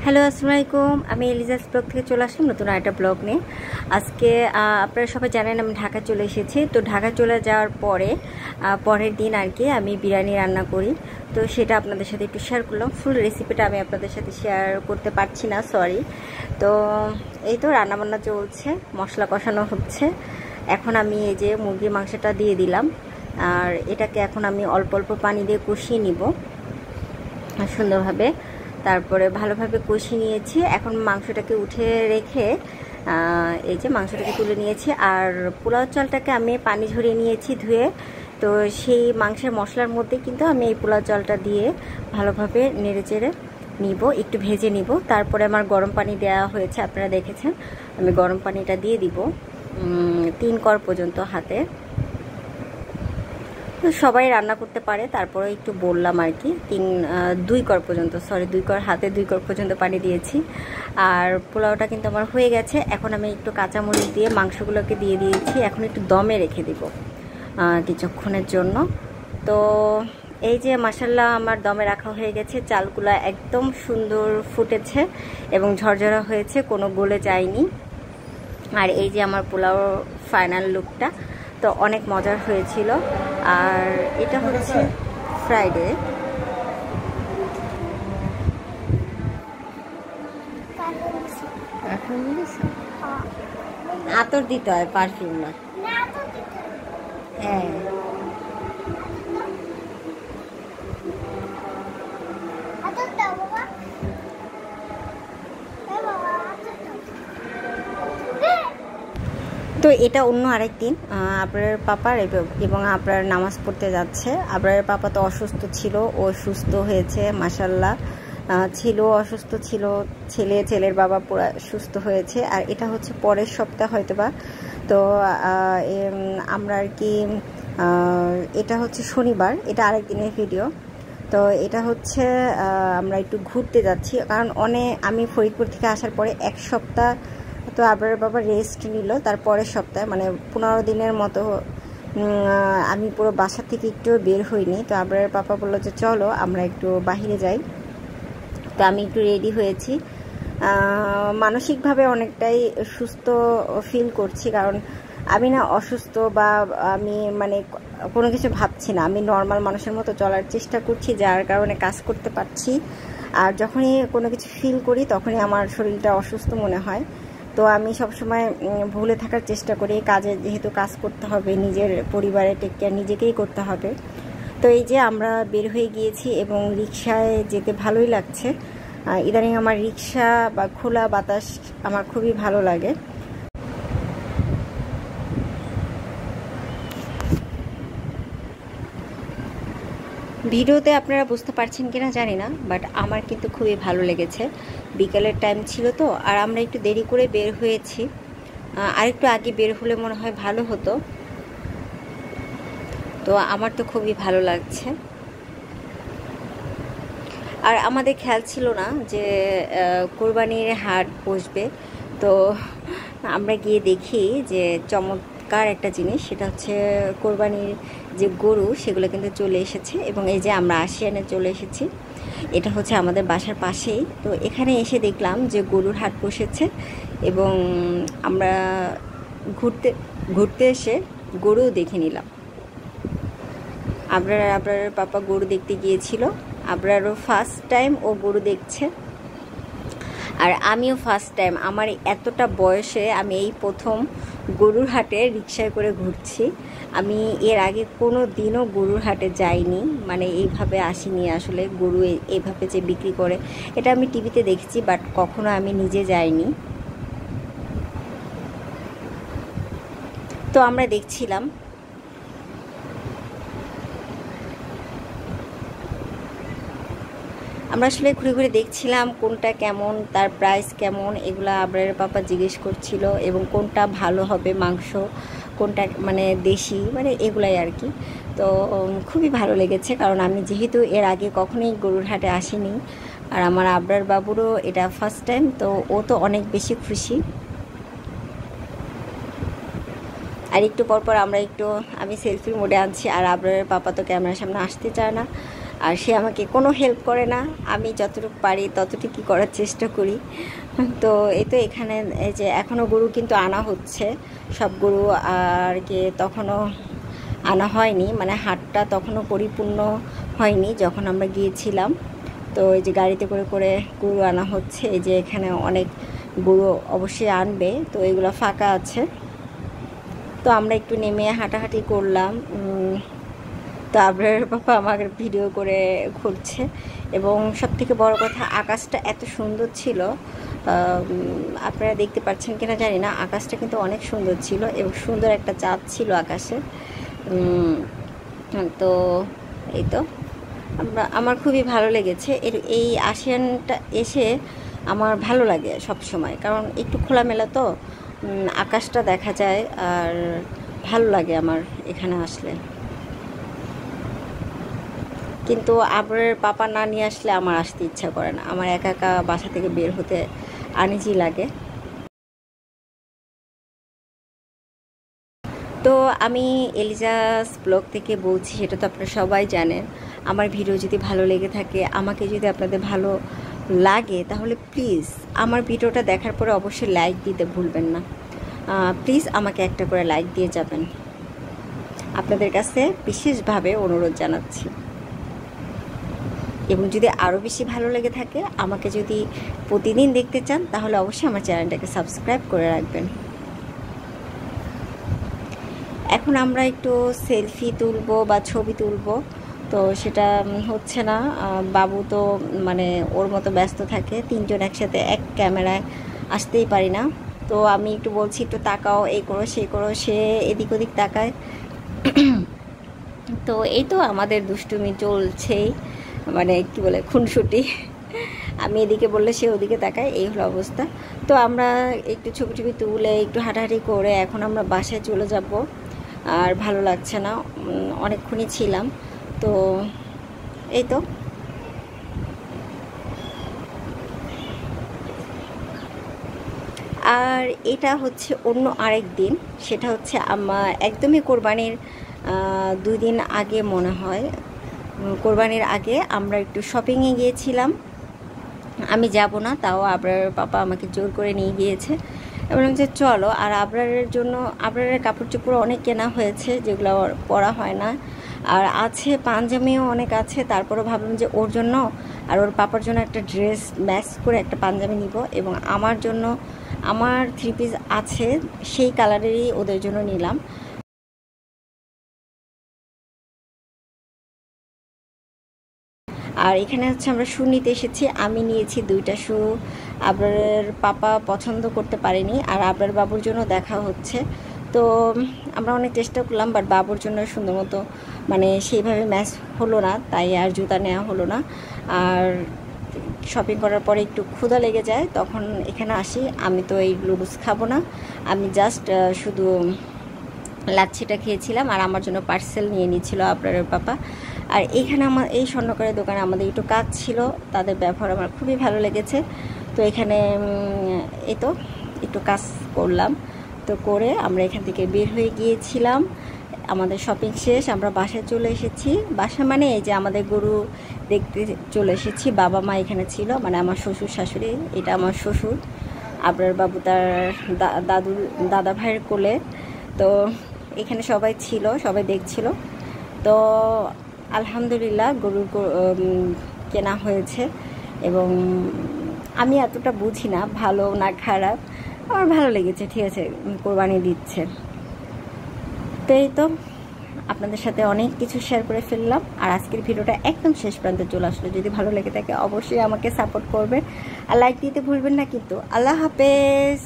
Hello আসসালামু আলাইকুম। আমি এলিজাস ব্লগ থেকে চলে আসলাম নতুন একটা ব্লগ নিয়ে। আজকে আপনারা সবাই জানেন আমি ঢাকা চলে এসেছি। তো ঢাকা চলে যাওয়ার পরের দিন আর কি আমি বিরিয়ানি রান্না করি। তো সেটা আপনাদের সাথে একটু শেয়ার করলাম। ফুল রেসিপিটা আমি আপনাদের সাথে শেয়ার করতে পারছি না, সরি। তো এই তো রান্নাবান্না চলছে, মশলা কষানো হচ্ছে। এখন আমি এই যে মুরগির মাংসটা দিয়ে দিলাম, আর এটাকে এখন আমি অল্প অল্প পানি দিয়ে কষিয়ে নিব সুন্দরভাবে। তারপরে ভালোভাবে কষিয়ে নিয়েছি। এখন মাংসটাকে উঠে রেখে এই যে মাংসটাকে তুলে নিয়েছি। আর পোলাও চালটাকে আমি পানি ঝরিয়ে নিয়েছি ধুয়ে। তো সেই মাংসের মশলার মধ্যে কিন্তু আমি এই পোলাও চালটা দিয়ে ভালোভাবে নেড়েচেড়ে নিব, একটু ভেজে নিব। তারপরে আমার গরম পানি দেওয়া হয়েছে, আপনারা দেখেছেন। আমি গরম পানিটা দিয়ে দিব 3 কর পর্যন্ত হাতে। তো সবাই রান্না করতে পারে, তারপরে একটু বললাম আর কি। 2 কর পর্যন্ত, সরি 2 কর, হাতে 2 কর পর্যন্ত পানি দিয়েছি। আর পোলাওটা কিন্তু আমার হয়ে গেছে। এখন আমি একটু কাঁচামরিচ দিয়ে মাংসগুলোকে দিয়ে দিয়েছি। এখন একটু দমে রেখে দিব কিছুক্ষণের জন্য। তো এই যে মাশাআল্লাহ আমার দমে রাখা হয়ে গেছে। চালগুলো একদম সুন্দর ফুটেছে এবং ঝরঝরা হয়েছে, কোনো গলে যায়নি। আর এই যে আমার পোলাও ফাইনাল লুকটা, তো অনেক মজার হয়েছিল। আর এটা হচ্ছে ফ্রাইডে। আতর দিতে হয়, পারফিউম না। হ্যাঁ, তো এটা অন্য আরেক দিন আপনার পাপার এবং আপনার নামাজ পড়তে যাচ্ছে। আপনার পাপা তো অসুস্থ ছিল, ও সুস্থ হয়েছে মাশাআল্লাহ। ছিল অসুস্থ ছিল, ছেলের বাবা পুরো সুস্থ হয়েছে। আর এটা হচ্ছে পরের সপ্তাহ হয়তোবা। তো আমরা আর কি এটা হচ্ছে শনিবার, এটা আরেক দিনের ভিডিও। তো এটা হচ্ছে আমরা একটু ঘুরতে যাচ্ছি, কারণ আমি ফরিদপুর থেকে আসার পরে 1 সপ্তাহ তো আপনার বাবা রেস্ট নিল। তার পরের সপ্তাহে মানে 15 দিনের মতো আমি পুরো বাসা থেকে একটু বের হইনি। তো আপনার পাপা বললো যে চলো আমরা একটু বাহিরে যাই। তো আমি একটু রেডি হয়েছি। মানসিকভাবে অনেকটাই সুস্থ ফিল করছি, কারণ আমি না অসুস্থ বা আমি মানে কোনো কিছু ভাবছি না। আমি নর্মাল মানুষের মতো চলার চেষ্টা করছি, যার কারণে কাজ করতে পারছি। আর যখনই কোনো কিছু ফিল করি তখনই আমার শরীরটা অসুস্থ মনে হয়। তো আমি সবসময় ভুলে থাকার চেষ্টা করি, কাজে যেহেতু কাজ করতে হবে, নিজের পরিবারে টেক কেয়ার নিজেকেই করতে হবে। তো এই যে আমরা বের হয়ে গিয়েছি এবং রিক্সায় যেতে ভালোই লাগছে। ইদানিং আমার রিক্সা বা খোলা বাতাস আমার খুবই ভালো লাগে। ভিডিওতে আপনারা বুঝতে পারছেন কিনা জানি না, বাট আমার কিন্তু খুবই ভালো লেগেছে। বিকেলের টাইম ছিল তো, আর আমরা একটু দেরি করে বের হয়েছি। আর একটু আগে বের হলে মনে হয় ভালো হতো। তো আমার তো খুবই ভালো লাগছে। আর আমাদের খেয়াল ছিল না যে কোরবানির হাট বসবে। তো আমরা গিয়ে দেখি যে চমৎকার একটা জিনিস, সেটা হচ্ছে কোরবানির যে গরু সেগুলো কিন্তু চলে এসেছে। এবং এই যে আমরা আশিয়ানে চলে এসেছি, এটা হচ্ছে আমাদের বাসার পাশেই। তো এখানে এসে দেখলাম যে গরুর হাট বসেছে এবং আমরা ঘুরতে এসে গরুও দেখে নিলাম। আপনার পাপা গরু দেখতে গিয়েছিল। আপনারও ফার্স্ট টাইম ও গরু দেখছে, আর আমিও ফার্স্ট টাইম। আমার এতটা বয়সে আমি এই প্রথম গরুর হাটে রিক্সায় করে ঘুরছি। আমি এর আগে কোনো দিনও গরুর হাটে যাইনি, মানে এইভাবে আসিনি আসলে। গরু এইভাবে যে বিক্রি করে এটা আমি টিভিতে দেখেছি, বাট কখনো আমি নিজে যাইনি। তো আমরা দেখছিলাম। আমরা আসলে ঘুরে ঘুরে দেখছিলাম কোনটা কেমন, তার প্রাইস কেমন, এগুলো আবরারের পাপা জিজ্ঞেস করছিল। এবং কোনটা ভালো হবে মাংস, কোনটা মানে দেশি, মানে এগুলাই আর কি। তো খুবই ভালো লেগেছে, কারণ আমি যেহেতু এর আগে কখনোই গরুর হাটে আসিনি। আর আমার আবরার বাবুরও এটা ফার্স্ট টাইম, তো ও তো অনেক বেশি খুশি। আর একটু পরপর আমি সেলফির মোডে আনছি, আর আবরারের পাপা তো ক্যামেরার সামনে আসতে চায় না। আর সে আমাকে কোনো হেল্প করে না, আমি যতটুকু পারি ততটুকুই করার চেষ্টা করি। তো এই তো এখানে এই যে এখনও গরু কিন্তু আনা হচ্ছে, সব গরু আর কি তখনও আনা হয়নি, মানে হাটটা তখনও পরিপূর্ণ হয়নি যখন আমরা গিয়েছিলাম। তো এই যে গাড়িতে করে করে গরু আনা হচ্ছে, এই যে এখানে অনেক গরু অবশ্যই আনবে, তো এগুলো ফাঁকা আছে। তো আমরা একটু নেমে হাঁটাহাঁটি করলাম। তো আবরার পাপা আমার ভিডিও করে ঘুরছে, এবং সবথেকে বড় কথা আকাশটা এত সুন্দর ছিল, আপনারা দেখতে পাচ্ছেন কিনা জানি না, আকাশটা কিন্তু অনেক সুন্দর ছিল এবং সুন্দর একটা চাঁদ ছিল আকাশে। তো এই তো আমার খুবই ভালো লেগেছে এই আসিয়ানটা এসে, আমার ভালো লাগে সব সময়, কারণ একটু খোলামেলা তো আকাশটা দেখা যায়, আর ভালো লাগে আমার এখানে আসলে। কিন্তু আবরার পাপা না নিয়ে আসলে আমার আসতে ইচ্ছা করে না, আমার একা একা বাসা থেকে বের হতে আনইজি লাগে। তো আমি এলিজাস ব্লগ থেকে বলছি, সেটা তো আপনারা সবাই জানেন। আমার ভিডিও যদি ভালো লেগে থাকে, আমাকে যদি আপনাদের ভালো লাগে, তাহলে প্লিজ আমার ভিডিওটা দেখার পরে অবশ্যই লাইক দিতে ভুলবেন না। প্লিজ আমাকে একটা করে লাইক দিয়ে যাবেন, আপনাদের কাছে বিশেষভাবে অনুরোধ জানাচ্ছি। এবং যদি আরও বেশি ভালো লেগে থাকে, আমাকে যদি প্রতিদিন দেখতে চান, তাহলে অবশ্যই আমার চ্যানেলটাকে সাবস্ক্রাইব করে রাখবেন। এখন আমরা একটু সেলফি তুলবো বা ছবি তুলবো, তো সেটা হচ্ছে না, বাবু তো মানে ওর মতো ব্যস্ত থাকে, তিনজন একসাথে এক ক্যামেরায় আসতেই পারি না। তো আমি একটু বলছি একটু তাকাও, এই করো সেই করো, সে এদিক ওদিক তাকায়। তো এই তো আমাদের দুষ্টুমি চলছেই, মানে কি বলে খুনসুটি, আমি এদিকে বললে সে ওদিকে তাকায়, এই হলো অবস্থা। তো আমরা একটু ছবি টবি তুলে একটু হাঁটাহাঁটি করে এখন আমরা বাসায় চলে যাব, আর ভালো লাগছে না, অনেকক্ষণই ছিলাম। তো এই তো আর এটা হচ্ছে অন্য আরেক দিন, সেটা হচ্ছে আমার একদমই কোরবানির 2 দিন আগে মনে হয়, কোরবানির আগে আমরা একটু শপিংয়ে গিয়েছিলাম। আমি যাব না, তাও আবরার পাপা আমাকে জোর করে নিয়ে গিয়েছে, এবং যে চলো। আর আবরারের জন্য আবরারের কাপড় চোপড় অনেক কেনা হয়েছে, যেগুলো পরা হয় না, আর আছে পাঞ্জাবিও অনেক আছে। তারপরও ভাবলাম যে ওর জন্য আর ওর পাপার জন্য একটা ড্রেস ম্যাচ করে একটা পাঞ্জাবি নিব, এবং আমার জন্য আমার 3 পিস আছে সেই কালারেরই ওদের জন্য নিলাম। আর এখানে হচ্ছে আমরা শু নিতে এসেছি, আমি নিয়েছি 2টা শু, আবরারের পাপা পছন্দ করতে পারেনি, আর আবরার বাবুর জন্য দেখা হচ্ছে। তো আমরা অনেক চেষ্টা করলাম, বাট বাবুর জন্য সুন্দর মতো মানে সেইভাবে ম্যাচ হলো না, তাই আর জুতা নেওয়া হলো না। আর শপিং করার পরে একটু ক্ষুধা লেগে যায়, তখন এখানে আসি। আমি তো এই নুডলস খাবো না, আমি জাস্ট শুধু লাচ্ছিটা খেয়েছিলাম, আর আমার জন্য পার্সেল নিয়ে নিয়েছিল আবরারের পাপা। আর এইখানে আমার এই স্বর্ণকারের দোকানে আমাদের একটু কাজ ছিল, তাদের ব্যবহার আমার খুবই ভালো লেগেছে। তো এখানে এই তো একটু কাজ করলাম, তো করে আমরা এখান থেকে বের হয়ে গিয়েছিলাম। আমাদের শপিং শেষ, আমরা বাসায় চলে এসেছি। বাসা মানে এই যে আমাদের গরু দেখতে চলে এসেছি। বাবা মা এখানে ছিল, মানে আমার শ্বশুর শাশুড়ি, এটা আমার শ্বশুর, আবরার বাবু তার দাদা ভাইয়ের কোলে। তো এখানে সবাই ছিল, সবাই দেখছিল। তো আলহামদুলিল্লাহ গরু কেনা হয়েছে, এবং আমি এতটা বুঝি না ভালো না খারাপ, আমার ভালো লেগেছে, ঠিক আছে, কোরবানি দিচ্ছে। তো এই তো আপনাদের সাথে অনেক কিছু শেয়ার করে ফেললাম, আর আজকের ভিডিওটা একদম শেষ প্রান্তে চলে আসলো। যদি ভালো লেগে থাকে অবশ্যই আমাকে সাপোর্ট করবেন, আর লাইক দিতে ভুলবেন না কিন্তু। আল্লাহ হাফেজ।